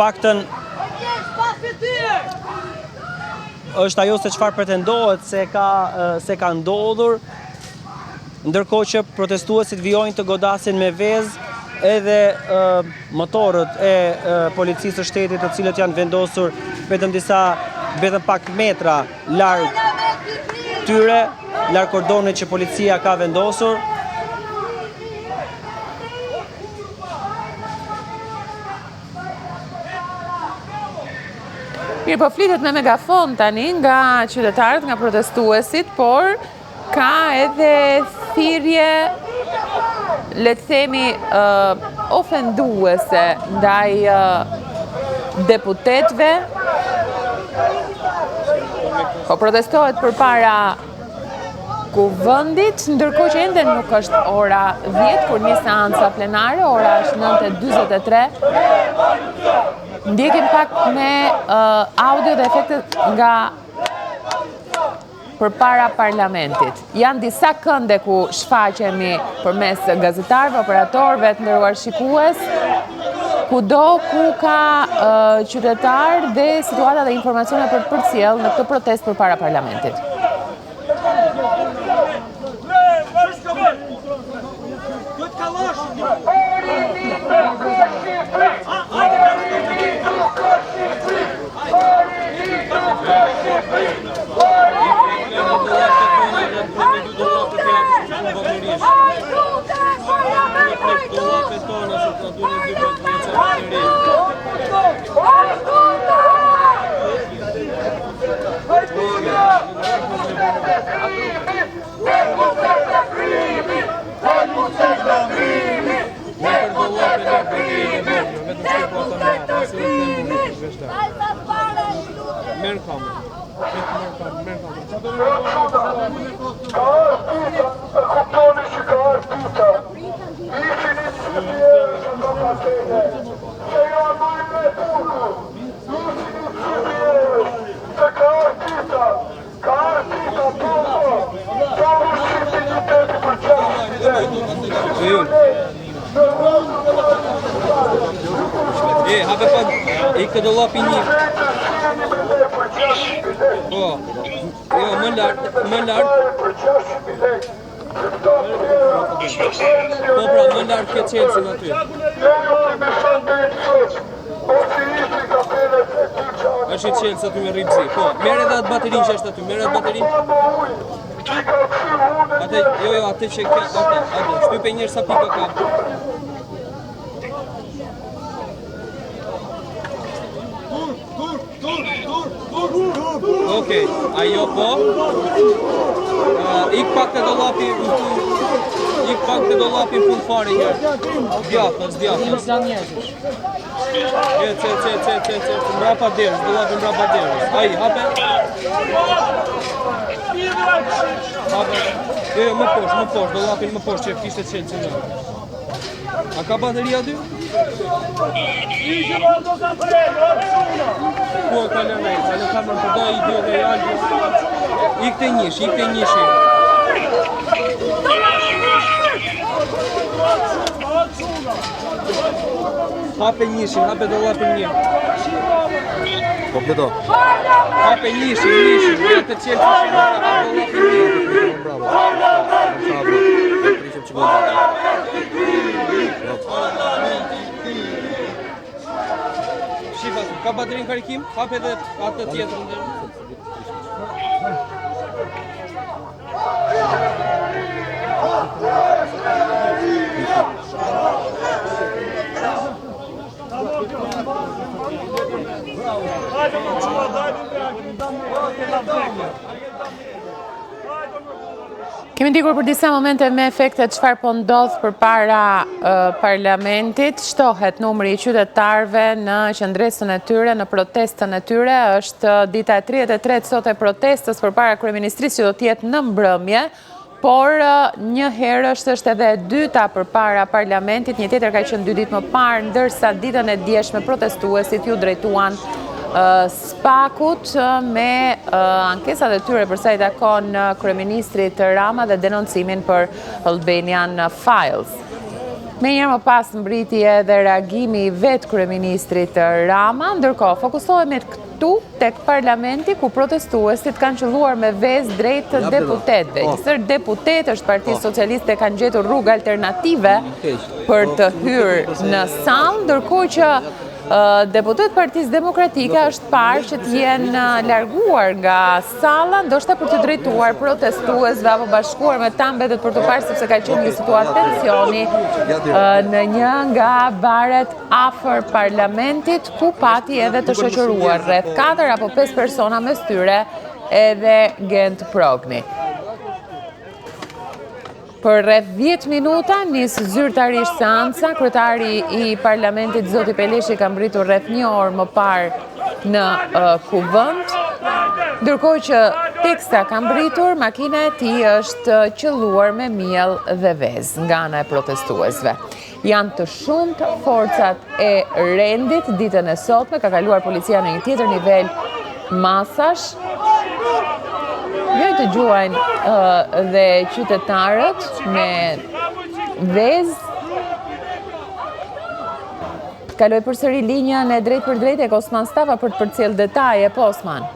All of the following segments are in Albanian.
paktën është ajo se çfarë pretendohet se ka ndodhur, ndërkohë që protestuesit vijojnë të godasin me vezë edhe motorët e policisë së shtetit, të cilët janë vendosur vetëm pak metra larg tyre, larg kordonit që policia ka vendosur. Mirë, po flitet me megafon tani nga qytetarët, nga protestuesit, por ka edhe thirrje, le të themi, ofenduese ndaj deputetëve. Po protestohet përpara kuvendit, ndërkohë që ende nuk është ora 10 kur nis seanca plenare, ora është 9:43. Ndjekim pak me audio dhe efektet nga përpara parlamentit. Janë disa kënde ku shfaqemi përmes gazetarëve, operatorëve, të nderuar shikues, kudo ku ka qytetar dhe situata dhe informacione për të përcjell në këtë protestë përpara parlamentit. Hape pak, ik të dollapi një. Po, jo, më lartë. Po pra, më lartë ke qelësin aty. është i qelës aty me rribzi. Po, merë edhe atë baterin që është aty, merë atë baterin. Atë që atë, shtype njërë sa pika ka. Okej, ajo po. Ik pak të dollapi në fund fare njërë. Djafës. Mbrapa derës, dollapi mbrapa derës. Ai, hape. Më poshtë, dollapin më poshtë që kishte qelë që në. A ka bateria aty? Po, ka lënej, ka më përdo i dio dhe jalë. Ikte njëshi. Hape njëshi, hape dollapin një. Po këto? Hape njëshi, të qelë që shina, hape dollapin një. Shifa, ka baterin karikim, hape edhe atë tjetër në Kemi ndikur për disa momente me efektet çfarë po ndodh përpara parlamentit. Shtohet numri i qytetarëve në qendresën e tyre, në protestën e tyre. Është dita e 33 sot e protestës përpara kryeministrisë që do të jetë në mbrëmje, por një herë është edhe e dyta përpara parlamentit, një tjetër ka qenë 2 ditë më parë, ndërsa ditën e djeshme protestuesit ju drejtuan Spakut me ankesat e tyre përsa i takon kryeministrit Rama dhe denoncimin për Albanian Files. Me njërë më pas mbriti edhe reagimi i vetë kryeministrit Rama, ndërkohë fokusohemi këtu tek parlamenti ku protestuesit kanë qëlluar me vezë drejt të deputetëve. Njësër deputetë është Partia Socialiste kanë gjetur rrugë alternative për të hyrë në sallë, ndërkohë që deputet Partisë Demokratike është parë që t'jenë larguar nga salla, ndoshta për të drejtuar protestuesve apo bashkuar me ta mbetet për të parë sepse ka qenë një situatë tensioni në një nga baret afër parlamentit ku pati edhe të shoqëruar rreth 4 apo 5 persona mes tyre edhe Gent Progni. Për rreth 10 minuta nisë zyrtarisht seanca, kryetari i parlamentit Zoti Peleshi ka mbritur rreth 1 orë më parë në kuvend, ndërkohë që teksta ka mbritur, makina e tij është qelluar me miell dhe vezë nga ana e protestuesve. Janë të shumt forcat e rendit ditën e sotme, ka kaluar policia në një tjetër nivel masash. Joj të gjuajnë dhe qytetarët me vezë. Kaloj përsëri linjën e drejt për drejt e Osman Stafa për të përcjell detaje, po Osman.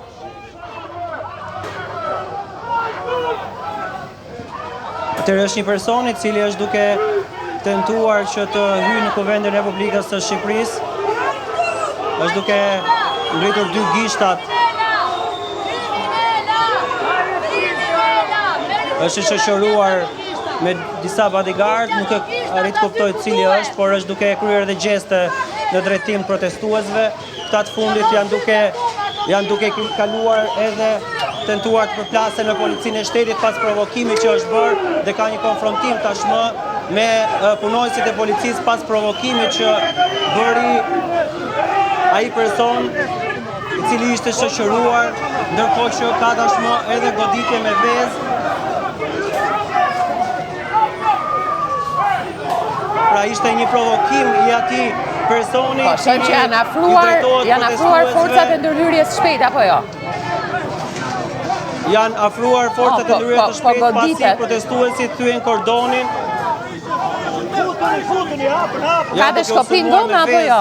Atëherë është një person i cili është duke tentuar që të hyjë në Kuvendin e Republikës së Shqipërisë. Është duke ngritur 2 gishtat. Është shoqëruar me disa bodyguard, nuk e arrit kuptoj cili është, por është duke kryer edhe gjeste në drejtim protestuesve. Këta të fundit janë duke kaluar edhe tentuar të përplasen në policinë e shtetit pas provokimit që është bërë dhe ka një konfrontim tashmë me punonjësit e policisë pas provokimit që bëri ai person i cili ishte shoqëruar, ndërkohë që ka tashmë edhe goditje me vezë. Pra ishte një provokim i atij personi. Po, që janë afruar forcat e ndërhyrjes së shpejtë apo jo? Janë afruar forcat e ndërhyrjes së shpejtë pasi protestuesit thyen kordonin. Ka dhe shkopim goma apo jo?